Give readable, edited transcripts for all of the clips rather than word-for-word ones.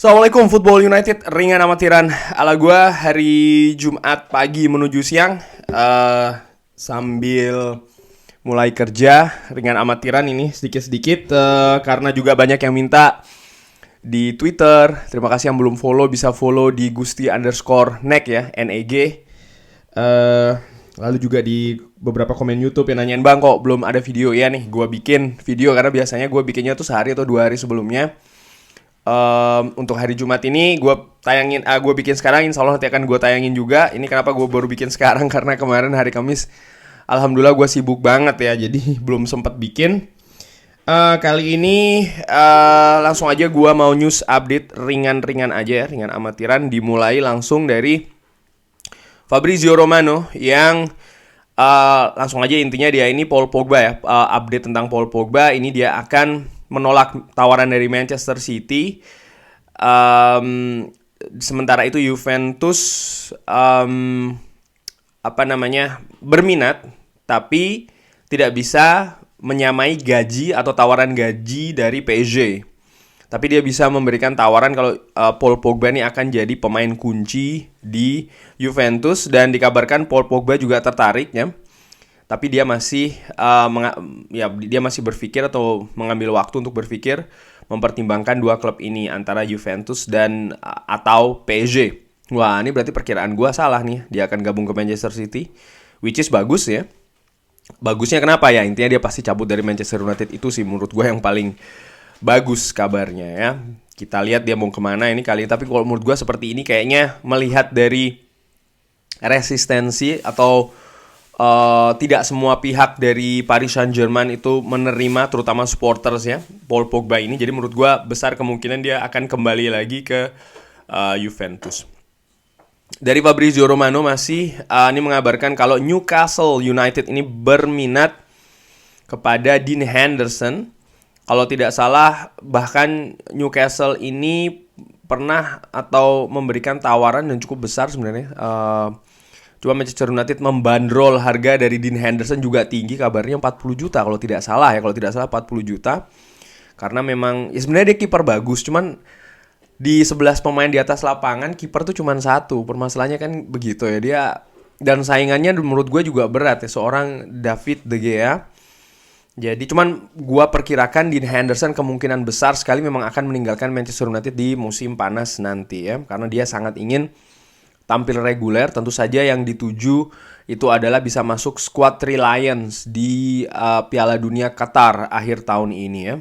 Assalamualaikum Football United, ringan amatiran ala gua hari Jumat pagi menuju siang, sambil mulai kerja ringan amatiran ini sedikit-sedikit, karena juga banyak yang minta di Twitter. Terima kasih yang belum follow, bisa follow di Gusti_Neg ya, NEG. Lalu juga di beberapa komen YouTube yang nanyain, "Bang, kok belum ada video?" Ya nih, gua bikin video karena biasanya gua bikinnya tuh sehari atau 2 hari sebelumnya. Untuk hari Jumat ini gue bikin sekarang, insya Allah nanti akan gue tayangin juga. Ini kenapa gue baru bikin sekarang, karena kemarin hari Kamis alhamdulillah gue sibuk banget ya, jadi belum sempat bikin. Kali ini langsung aja gue mau news update ringan-ringan aja ya, ringan amatiran. Dimulai langsung dari Fabrizio Romano yang langsung aja intinya dia ini Paul Pogba ya, update tentang Paul Pogba. Ini dia akan menolak tawaran dari Manchester City. Sementara itu Juventus berminat tapi tidak bisa menyamai gaji atau tawaran gaji dari PSG. Tapi dia bisa memberikan tawaran kalau Paul Pogba ini akan jadi pemain kunci di Juventus, dan dikabarkan Paul Pogba juga tertarik ya. Tapi dia masih dia masih berpikir atau mengambil waktu untuk berpikir, mempertimbangkan dua klub ini antara Juventus dan atau PSG. Wah, ini berarti perkiraan gue salah nih. Dia akan gabung ke Manchester City, which is bagus ya. Bagusnya kenapa ya? Intinya dia pasti cabut dari Manchester United, itu sih menurut gue yang paling bagus kabarnya ya. Kita lihat dia mau kemana ini kali. Tapi kalau menurut gue seperti ini kayaknya melihat dari resistensi atau tidak semua pihak dari Paris Saint-Germain itu menerima, terutama supporters ya, Paul Pogba ini. Jadi menurut gue besar kemungkinan dia akan kembali lagi ke Juventus. Dari Fabrizio Romano masih ini mengabarkan kalau Newcastle United ini berminat kepada Dean Henderson. Kalau tidak salah, bahkan Newcastle ini pernah atau memberikan tawaran yang cukup besar sebenarnya. Cuma Manchester United membandrol harga dari Dean Henderson juga tinggi, kabarnya 40 juta kalau tidak salah ya. Kalau tidak salah 40 juta. Karena memang ya sebenarnya dia kiper bagus, cuman di 11 pemain di atas lapangan kiper tuh cuma satu. Permasalahannya kan begitu ya. Dia dan saingannya menurut gue juga berat ya, seorang David De Gea. Jadi cuman gue perkirakan Dean Henderson kemungkinan besar sekali memang akan meninggalkan Manchester United di musim panas nanti ya, karena dia sangat ingin tampil reguler. Tentu saja yang dituju itu adalah bisa masuk squad Three Lions di Piala Dunia Qatar akhir tahun ini ya.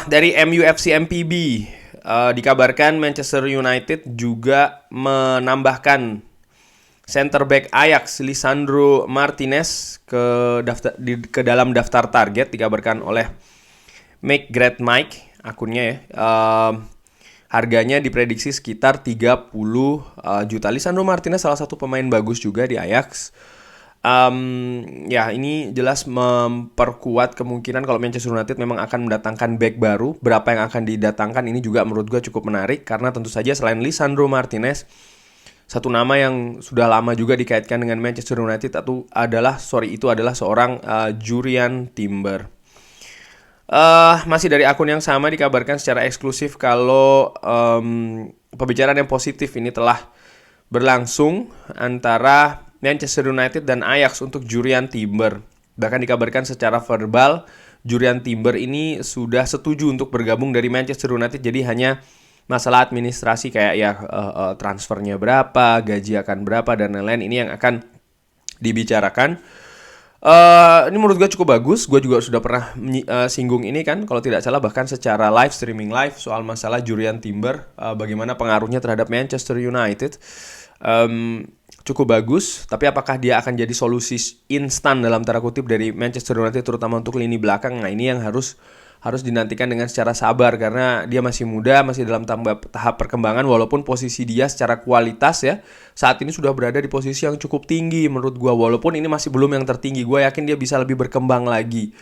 Dari MUFC MPB dikabarkan Manchester United juga menambahkan center back Ajax Lisandro Martinez ke dalam daftar target, dikabarkan oleh Make Great Mike akunnya ya. Harganya diprediksi sekitar 30 juta. Lisandro Martinez salah satu pemain bagus juga di Ajax. Ya ini jelas memperkuat kemungkinan kalau Manchester United memang akan mendatangkan back baru. Berapa yang akan didatangkan ini juga menurut gue cukup menarik, karena tentu saja selain Lisandro Martinez, satu nama yang sudah lama juga dikaitkan dengan Manchester United itu adalah seorang Jurriën Timber. Masih dari akun yang sama dikabarkan secara eksklusif kalau pembicaraan yang positif ini telah berlangsung antara Manchester United dan Ajax untuk Jurriën Timber. Bahkan dikabarkan secara verbal Jurriën Timber ini sudah setuju untuk bergabung dari Manchester United. Jadi hanya masalah administrasi kayak ya transfernya berapa, gaji akan berapa, dan lain-lain ini yang akan dibicarakan. Ini menurut gue cukup bagus. Gue juga sudah pernah singgung ini kan, kalau tidak salah bahkan secara streaming live soal masalah Jurriën Timber, bagaimana pengaruhnya terhadap Manchester United. Cukup bagus, tapi apakah dia akan jadi solusi instan dalam tanda kutip dari Manchester United terutama untuk lini belakang? Nah ini yang harus dinantikan dengan secara sabar, karena dia masih muda, masih dalam tahap perkembangan. Walaupun posisi dia secara kualitas ya saat ini sudah berada di posisi yang cukup tinggi menurut gue, walaupun ini masih belum yang tertinggi. Gue yakin dia bisa lebih berkembang lagi.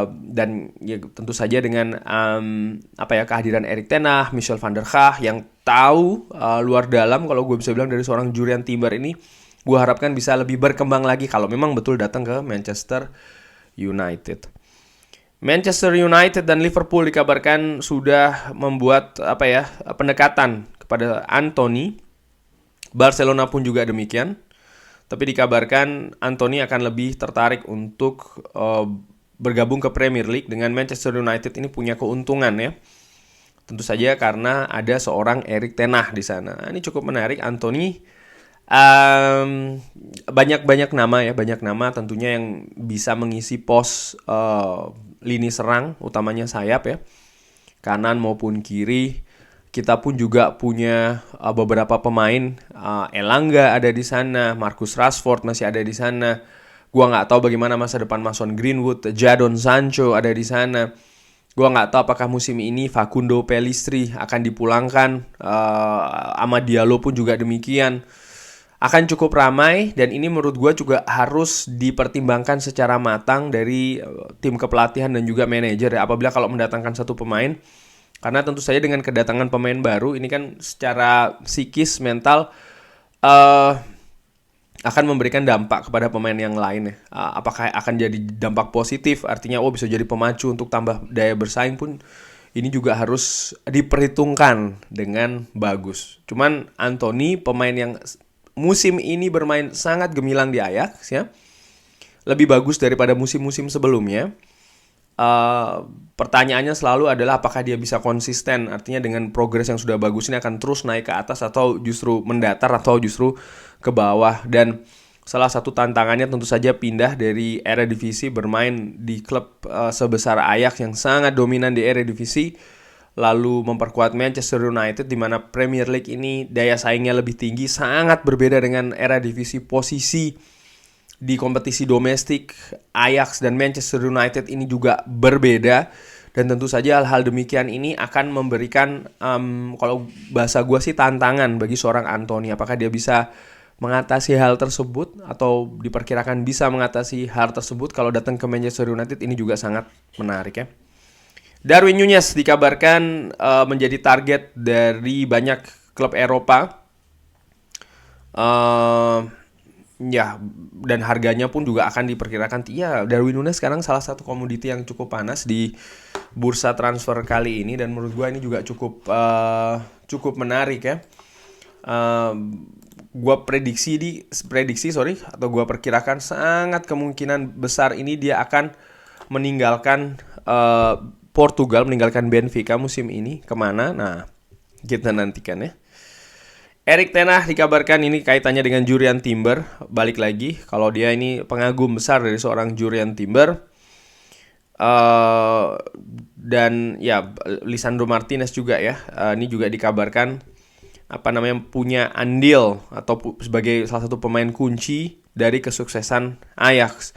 Dan ya tentu saja dengan kehadiran Erik ten Hag, Michel van der Gaag yang tahu luar dalam, kalau gue bisa bilang, dari seorang Jurriën Timber ini, gue harapkan bisa lebih berkembang lagi kalau memang betul datang ke Manchester United. Manchester United dan Liverpool dikabarkan sudah membuat pendekatan kepada Anthony. Barcelona pun juga demikian. Tapi dikabarkan Anthony akan lebih tertarik untuk bergabung ke Premier League. Dengan Manchester United ini punya keuntungan ya. Tentu saja karena ada seorang Erik ten Hag di sana. Ini cukup menarik. Anthony banyak nama tentunya yang bisa mengisi pos lini serang, utamanya sayap ya, kanan maupun kiri. Kita pun juga punya beberapa pemain. Elanga ada di sana, Marcus Rashford masih ada di sana. Gua nggak tahu bagaimana masa depan Mason Greenwood. Jadon Sancho ada di sana. Gua nggak tahu apakah musim ini Facundo Pellistri akan dipulangkan. Amad Diallo pun juga demikian. Akan cukup ramai, dan ini menurut gue juga harus dipertimbangkan secara matang dari tim kepelatihan dan juga manajer ya, apabila kalau mendatangkan satu pemain. Karena tentu saja dengan kedatangan pemain baru ini kan secara psikis, mental akan memberikan dampak kepada pemain yang lain ya. Apakah akan jadi dampak positif, artinya bisa jadi pemacu untuk tambah daya bersaing pun ini juga harus diperhitungkan dengan bagus. Cuman Anthony, pemain yang musim ini bermain sangat gemilang di Ajax ya, lebih bagus daripada musim-musim sebelumnya. Pertanyaannya selalu adalah apakah dia bisa konsisten, artinya dengan progres yang sudah bagus ini akan terus naik ke atas atau justru mendatar atau justru ke bawah. Dan salah satu tantangannya tentu saja pindah dari Eredivisie, bermain di klub sebesar Ajax yang sangat dominan di Eredivisie, lalu memperkuat Manchester United di mana Premier League ini daya saingnya lebih tinggi, sangat berbeda dengan Eredivisie. Posisi di kompetisi domestik Ajax dan Manchester United ini juga berbeda, dan tentu saja hal-hal demikian ini akan memberikan kalau bahasa gue sih tantangan bagi seorang Anthony. Apakah dia bisa mengatasi hal tersebut atau diperkirakan bisa mengatasi hal tersebut kalau datang ke Manchester United, ini juga sangat menarik ya. Darwin Núñez dikabarkan menjadi target dari banyak klub Eropa. Dan harganya pun juga akan diperkirakan. Darwin Núñez sekarang salah satu komoditi yang cukup panas di bursa transfer kali ini, dan menurut gue ini juga cukup menarik ya. Gue perkirakan sangat kemungkinan besar ini dia akan meninggalkan Portugal, meninggalkan Benfica musim ini. Kemana? Nah, kita nantikan ya. Erik ten Hag dikabarkan ini kaitannya dengan Jurriën Timber. Balik lagi, kalau dia ini pengagum besar dari seorang Jurriën Timber. Dan ya, Lisandro Martinez juga ya. Ini juga dikabarkan punya andil atau sebagai salah satu pemain kunci dari kesuksesan Ajax.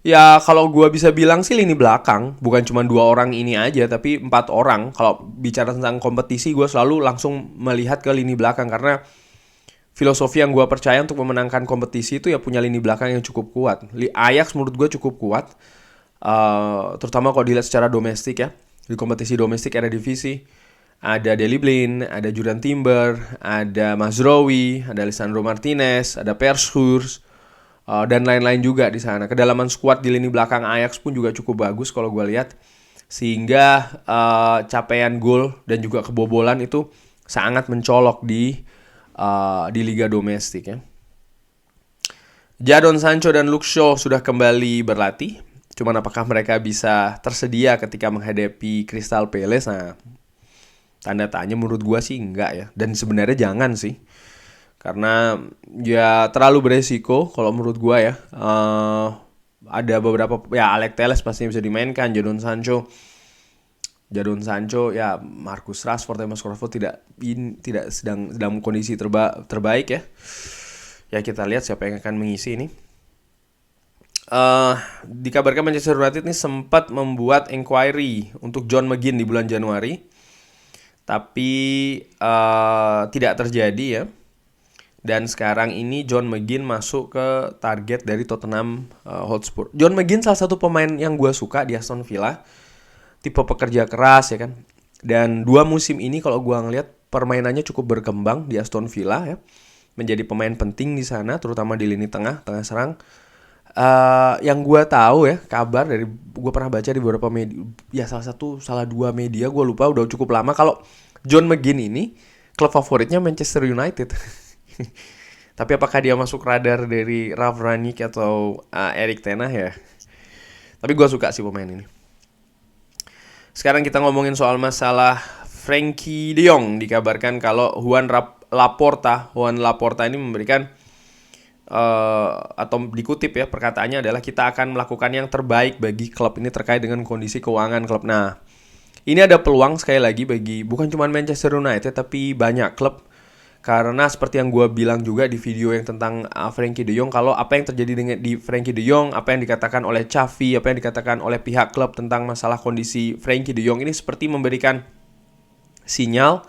Ya kalau gue bisa bilang sih lini belakang, bukan cuma 2 orang ini aja, tapi 4 orang. Kalau bicara tentang kompetisi, gue selalu langsung melihat ke lini belakang, karena filosofi yang gue percaya untuk memenangkan kompetisi itu ya punya lini belakang yang cukup kuat. Ajax menurut gue cukup kuat, terutama kalau dilihat secara domestik ya. Di kompetisi domestik Eredivisie ada Daley Blind, ada Jurriën Timber, ada Mazraoui, ada Lisandro Martinez, ada Verschuur, dan lain-lain juga di sana. Kedalaman skuad di lini belakang Ajax pun juga cukup bagus kalau gue lihat, sehingga capaian gol dan juga kebobolan itu sangat mencolok di liga domestik ya. Jadon Sancho dan Luke Shaw sudah kembali berlatih. Cuman apakah mereka bisa tersedia ketika menghadapi Crystal Palace? Nah, tanda tanya menurut gue sih enggak ya. Dan sebenarnya jangan sih, karena ya terlalu beresiko kalau menurut gue ya. Ada beberapa ya, Alex Telles pasti bisa dimainkan, Jadon Sancho ya, Marcus Rashford tidak sedang dalam kondisi terbaik ya. Ya kita lihat siapa yang akan mengisi ini. Dikabarkan Manchester United ini sempat membuat inquiry untuk John McGinn di bulan Januari, tapi tidak terjadi ya. Dan sekarang ini John McGinn masuk ke target dari Tottenham Hotspur. John McGinn salah satu pemain yang gue suka di Aston Villa. Tipe pekerja keras ya kan. Dan 2 musim ini kalau gue ngeliat permainannya cukup berkembang di Aston Villa ya. Menjadi pemain penting di sana, terutama di lini tengah serang. Yang gue tahu ya, kabar dari gue pernah baca di beberapa media, ya salah dua media, gue lupa, udah cukup lama, kalau John McGinn ini klub favoritnya Manchester United. Tapi apakah dia masuk radar dari Ralf Rangnick atau Erik ten Hag ya? Tapi gue suka sih pemain ini. Sekarang kita ngomongin soal masalah Frenkie de Jong. Dikabarkan kalau Juan Laporta ini memberikan atau dikutip ya, perkataannya adalah kita akan melakukan yang terbaik bagi klub ini terkait dengan kondisi keuangan klub. Nah, ini ada peluang sekali lagi bagi bukan cuma Manchester United tapi banyak klub, karena seperti yang gue bilang juga di video yang tentang Frenkie de Jong, kalau apa yang terjadi dengan di Frenkie de Jong, apa yang dikatakan oleh Xavi, apa yang dikatakan oleh pihak klub tentang masalah kondisi Frenkie de Jong ini seperti memberikan sinyal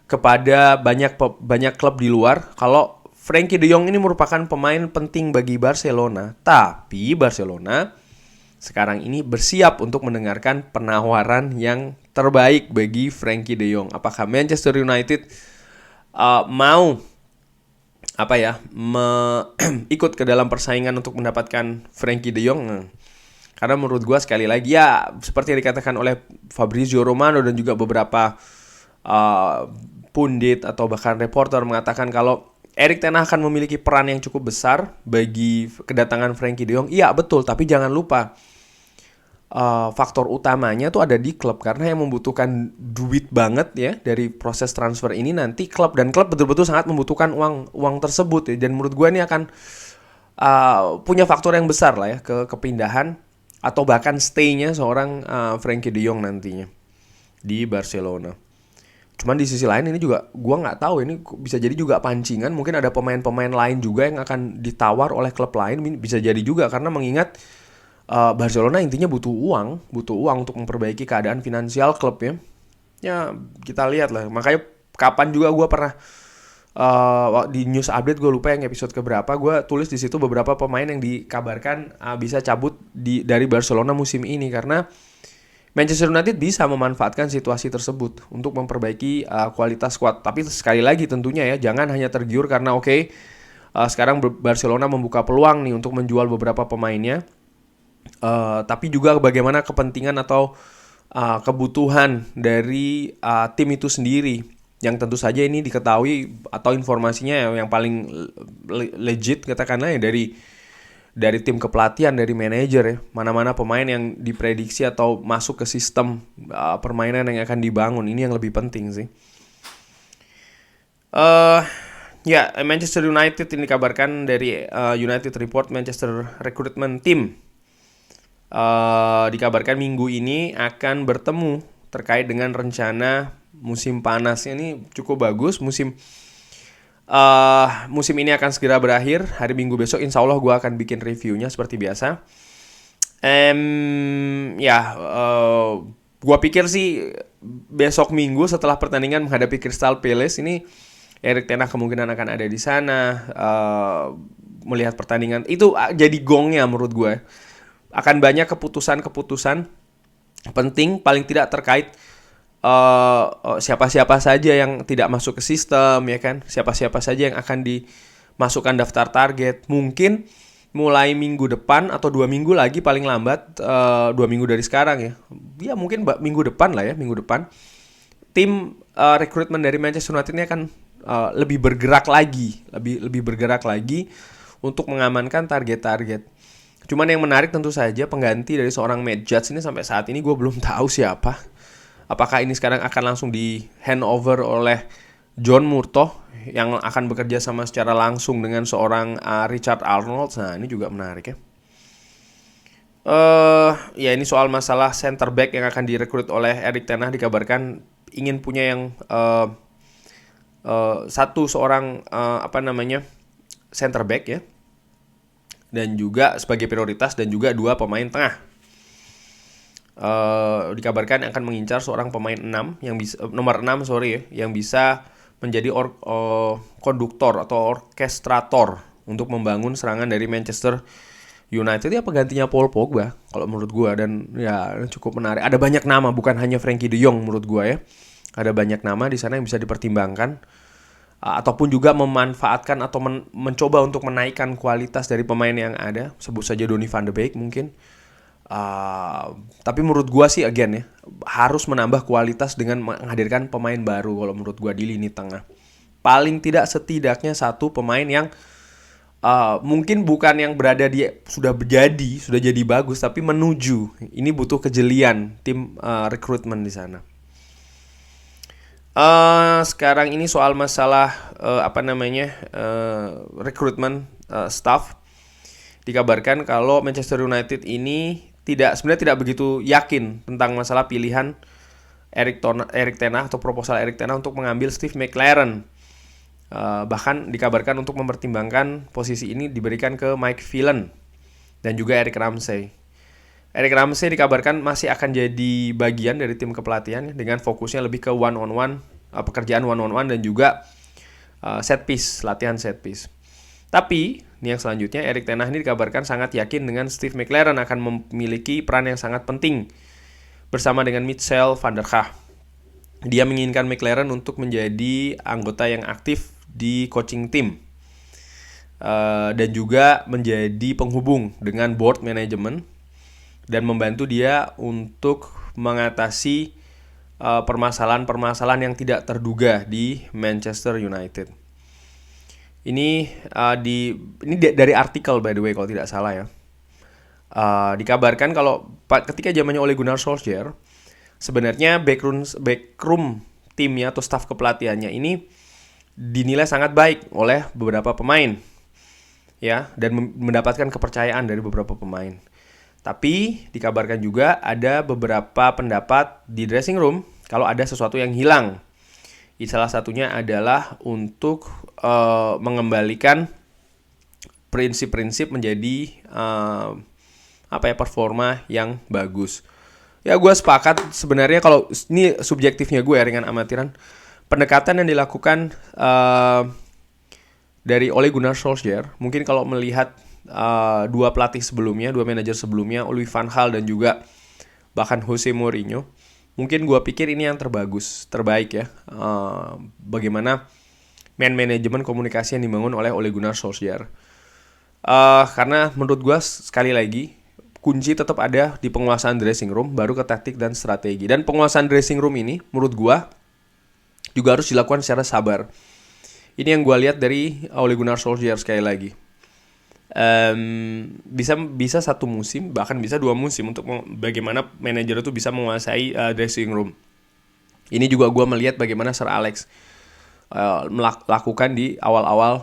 kepada banyak klub di luar kalau Frenkie de Jong ini merupakan pemain penting bagi Barcelona. Tapi Barcelona sekarang ini bersiap untuk mendengarkan penawaran yang terbaik bagi Frenkie de Jong. Apakah Manchester United mau ikut ke dalam persaingan untuk mendapatkan Frenkie de Jong? Karena menurut gue sekali lagi ya, seperti yang dikatakan oleh Fabrizio Romano dan juga beberapa pundit atau bahkan reporter mengatakan kalau Erik ten Hag akan memiliki peran yang cukup besar bagi kedatangan Frenkie de Jong. Iya betul, tapi jangan lupa faktor utamanya tuh ada di klub, karena yang membutuhkan duit banget ya dari proses transfer ini nanti klub, dan klub betul-betul sangat membutuhkan uang tersebut ya. Dan menurut gue ini akan punya faktor yang besar lah ya ke kepindahan atau bahkan stay-nya seorang Frenkie de Jong nantinya di Barcelona. Cuman di sisi lain ini juga gue nggak tahu, ini bisa jadi juga pancingan, mungkin ada pemain-pemain lain juga yang akan ditawar oleh klub lain, bisa jadi juga, karena mengingat Barcelona intinya butuh uang untuk memperbaiki keadaan finansial klub ya. Ya kita lihat lah, makanya kapan juga gue pernah di news update, gue lupa yang episode keberapa, gue tulis di situ beberapa pemain yang dikabarkan bisa cabut dari Barcelona musim ini, karena Manchester United bisa memanfaatkan situasi tersebut untuk memperbaiki kualitas squad. Tapi sekali lagi tentunya ya, jangan hanya tergiur karena sekarang Barcelona membuka peluang nih untuk menjual beberapa pemainnya. Tapi juga bagaimana kepentingan atau kebutuhan dari tim itu sendiri. Yang tentu saja ini diketahui atau informasinya yang paling legit katakanlah ya dari tim kepelatihan, dari manajer ya, mana-mana pemain yang diprediksi atau masuk ke sistem permainan yang akan dibangun, ini yang lebih penting sih. Manchester United ini dikabarkan dari United Report, Manchester Recruitment Team dikabarkan minggu ini akan bertemu terkait dengan rencana musim panas. Ini cukup bagus, musim ini akan segera berakhir hari Minggu besok. Insya Allah gue akan bikin reviewnya seperti biasa. Gue pikir sih besok Minggu setelah pertandingan menghadapi Crystal Palace ini Erik ten Hag kemungkinan akan ada di sana melihat pertandingan. Itu jadi gongnya menurut gue. Akan banyak keputusan-keputusan penting, paling tidak terkait siapa-siapa saja yang tidak masuk ke sistem ya kan, siapa-siapa saja yang akan dimasukkan daftar target. Mungkin mulai minggu depan atau 2 minggu lagi paling lambat, 2 minggu dari sekarang ya mungkin minggu depan lah ya, minggu depan tim rekrutmen dari Manchester United ini akan lebih bergerak lagi untuk mengamankan target-target. Cuman yang menarik tentu saja pengganti dari seorang Matt Judge ini sampai saat ini gue belum tahu siapa. Apakah ini sekarang akan langsung di handover oleh John Murtough yang akan bekerja sama secara langsung dengan seorang Richard Arnold? Nah ini juga menarik ya. Ini soal masalah center back yang akan direkrut oleh Erik ten Hag, dikabarkan ingin punya yang seorang center back ya, dan juga sebagai prioritas, dan juga 2 pemain tengah. Dikabarkan akan mengincar seorang pemain nomor 6 yang bisa menjadi konduktor atau orkestrator untuk membangun serangan dari Manchester United ya, penggantinya Paul Pogba kalau menurut gue. Dan ya cukup menarik, ada banyak nama, bukan hanya Frenkie de Jong menurut gue ya, ada banyak nama di sana yang bisa dipertimbangkan. ataupun juga memanfaatkan atau mencoba untuk menaikkan kualitas dari pemain yang ada, sebut saja Donny van de Beek mungkin. Tapi menurut gua sih again ya, harus menambah kualitas dengan menghadirkan pemain baru kalau menurut gua di lini tengah. Paling tidak setidaknya satu pemain yang mungkin bukan yang berada di sudah jadi bagus, tapi menuju. Ini butuh kejelian tim rekrutmen di sana. Sekarang ini soal masalah rekrutmen staff. Dikabarkan kalau Manchester United ini sebenarnya tidak begitu yakin tentang masalah pilihan Erik ten Hag atau proposal Erik ten Hag untuk mengambil Steve McClaren. Bahkan dikabarkan untuk mempertimbangkan posisi ini diberikan ke Mike Phelan dan juga Eric Ramsey. Eric Ramsey dikabarkan masih akan jadi bagian dari tim kepelatihan dengan fokusnya lebih ke pekerjaan one on one dan juga latihan set piece. Tapi ini yang selanjutnya, Erik ten Hag ini dikabarkan sangat yakin dengan Steve McClaren akan memiliki peran yang sangat penting bersama dengan Michel van der Gaag. Dia menginginkan McClaren untuk menjadi anggota yang aktif di coaching team dan juga menjadi penghubung dengan board management dan membantu dia untuk mengatasi permasalahan-permasalahan yang tidak terduga di Manchester United. Ini dari artikel by the way kalau tidak salah ya. Dikabarkan kalau ketika zamannya Ole Gunnar Solskjaer, sebenarnya backroom timnya atau staf kepelatihannya ini dinilai sangat baik oleh beberapa pemain, ya, dan mendapatkan kepercayaan dari beberapa pemain. Tapi dikabarkan juga ada beberapa pendapat di dressing room kalau ada sesuatu yang hilang. Salah satunya adalah untuk mengembalikan prinsip-prinsip menjadi performa yang bagus. Ya, gue sepakat sebenarnya kalau ini subjektifnya gue ya, dengan amatiran. Pendekatan yang dilakukan dari Ole Gunnar Solskjaer, mungkin kalau melihat dua manajer sebelumnya, Louis van Gaal dan juga bahkan Jose Mourinho, mungkin gue pikir ini yang terbaik ya. Bagaimana manajemen komunikasi yang dibangun oleh Ole Gunnar Solskjaer. Karena menurut gue sekali lagi kunci tetap ada di penguasaan dressing room, baru ke taktik dan strategi. Dan penguasaan dressing room ini menurut gue juga harus dilakukan secara sabar. Ini yang gue lihat dari Ole Gunnar Solskjaer sekali lagi. Bisa satu musim, bahkan bisa 2 musim untuk bagaimana manajer itu bisa menguasai dressing room. Ini juga gue melihat bagaimana Sir Alex melakukan di awal-awal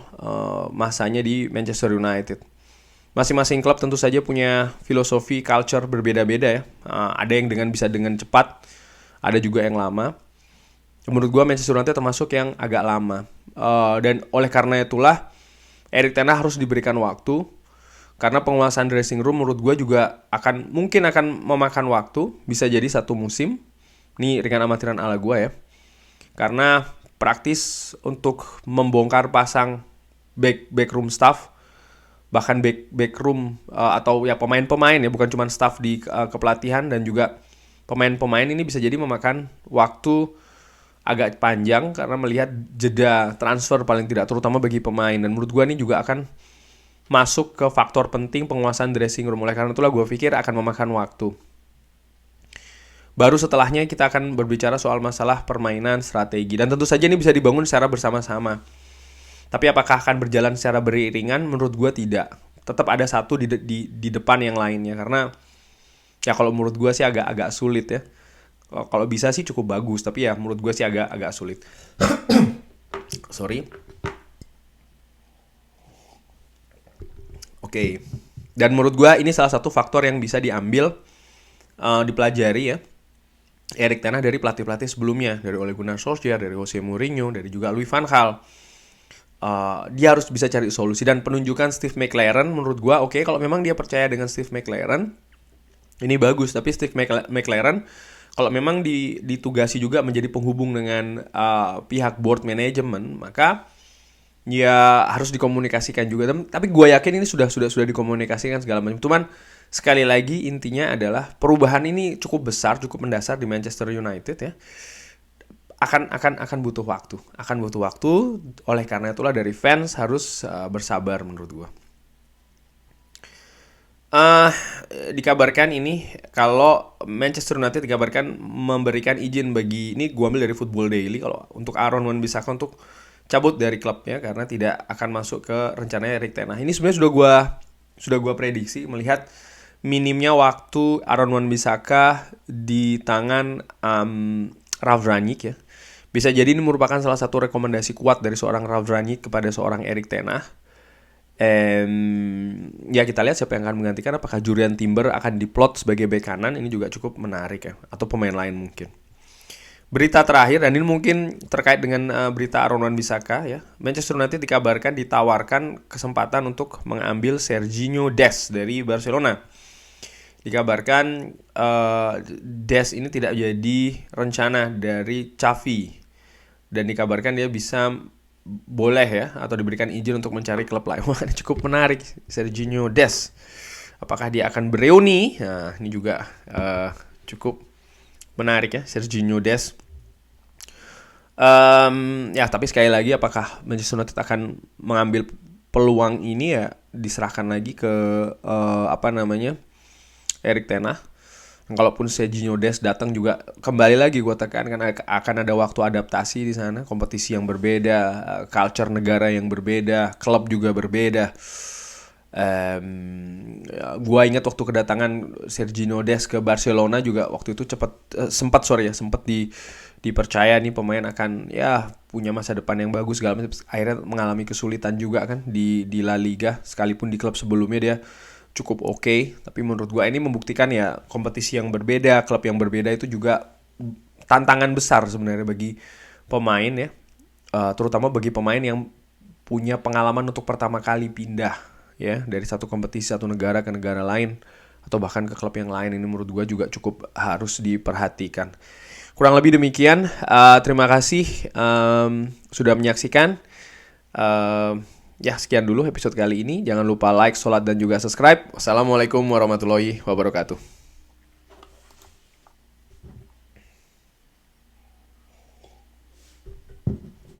masanya di Manchester United. Masing-masing klub tentu saja punya filosofi culture berbeda-beda ya. Ada yang bisa dengan cepat, ada juga yang lama. Menurut gue Manchester United termasuk yang agak lama. Dan oleh karena itulah Erik ten Hag harus diberikan waktu. Karena penguasaan dressing room menurut gue juga mungkin akan memakan waktu. Bisa jadi 1 musim. Ini dengan amatiran ala gue ya. Karena praktis untuk membongkar pasang backroom staff, bahkan backroom atau ya pemain-pemain ya, bukan cuma staff di kepelatihan dan juga pemain-pemain, ini bisa jadi memakan waktu agak panjang karena melihat jeda transfer paling tidak, terutama bagi pemain. Dan menurut gue ini juga akan masuk ke faktor penting penguasaan dressing room. Oleh karena itulah gue pikir akan memakan waktu. Baru setelahnya kita akan berbicara soal masalah permainan, strategi. Dan tentu saja ini bisa dibangun secara bersama-sama. Tapi apakah akan berjalan secara beriringan? Menurut gue tidak. Tetap ada satu di depan yang lainnya. Karena ya kalau menurut gue sih agak sulit ya. Kalau bisa sih cukup bagus, tapi ya menurut gue sih agak sulit. Sorry. Oke. Dan menurut gue ini salah satu faktor yang bisa diambil, dipelajari ya, Erik ten Hag dari pelatih-pelatih sebelumnya, dari Ole Gunnar Solskjaer, dari Jose Mourinho, dari juga Louis van Gaal. Dia harus bisa cari solusi. Dan penunjukan Steve McClaren menurut gue oke, kalau memang dia percaya dengan Steve McClaren, ini bagus. Tapi Steve McClaren kalau memang ditugasi juga menjadi penghubung dengan pihak board management, maka ya harus dikomunikasikan juga. Tapi gue yakin ini sudah dikomunikasikan segala macam. Cuman sekali lagi intinya adalah perubahan ini cukup besar, cukup mendasar di Manchester United ya. akan butuh waktu. Akan butuh waktu. Oleh karena itulah dari fans harus bersabar menurut gue. Dikabarkan ini kalau Manchester United dikabarkan memberikan izin bagi, ini gue ambil dari Football Daily, kalau untuk Aaron Wan-Bissaka untuk cabut dari klubnya karena tidak akan masuk ke rencananya Erik ten Hag. Ini sebenarnya sudah gua prediksi melihat minimnya waktu Aaron Wan-Bissaka di tangan Ralf Rangnick ya. Bisa jadi ini merupakan salah satu rekomendasi kuat dari seorang Ralf Rangnick kepada seorang Erik ten Hag. Ya kita lihat siapa yang akan menggantikan. Apakah Jurriën Timber akan diplot sebagai bek kanan? Ini juga cukup menarik ya. Atau pemain lain mungkin. Berita terakhir, dan ini mungkin terkait dengan berita Aaron Wan-Bissaka ya. Manchester United dikabarkan ditawarkan kesempatan untuk mengambil Serginho Dest dari Barcelona. Dikabarkan Dest ini tidak jadi rencana dari Xavi. Dan dikabarkan dia bisa boleh ya, atau diberikan izin untuk mencari klub lain. Wah, ini cukup menarik, Serginho Dest. Apakah dia akan bereuni? Nah, ini juga cukup menarik ya, Serginho Dest. Ya, tapi sekali lagi apakah Manchester United akan mengambil peluang ini ya diserahkan lagi ke Erik ten Hag. Kalaupun Serginho Dest datang juga kembali lagi gue tekankan akan ada waktu adaptasi di sana, kompetisi yang berbeda, culture negara yang berbeda, klub juga berbeda. Gue ingat waktu kedatangan Serginho Dest ke Barcelona juga waktu itu sempat dipercaya nih pemain akan ya punya masa depan yang bagus, segala macam. Akhirnya mengalami kesulitan juga kan di La Liga, sekalipun di klub sebelumnya dia cukup oke. Tapi menurut gue ini membuktikan ya kompetisi yang berbeda, klub yang berbeda itu juga tantangan besar sebenarnya bagi pemain ya, terutama bagi pemain yang punya pengalaman untuk pertama kali pindah ya dari satu kompetisi, satu negara ke negara lain, atau bahkan ke klub yang lain. Ini menurut gue juga cukup harus diperhatikan. Kurang lebih demikian. Terima kasih sudah menyaksikan. Ya, sekian dulu episode kali ini. Jangan lupa like, sholat, dan juga subscribe. Wassalamualaikum warahmatullahi wabarakatuh.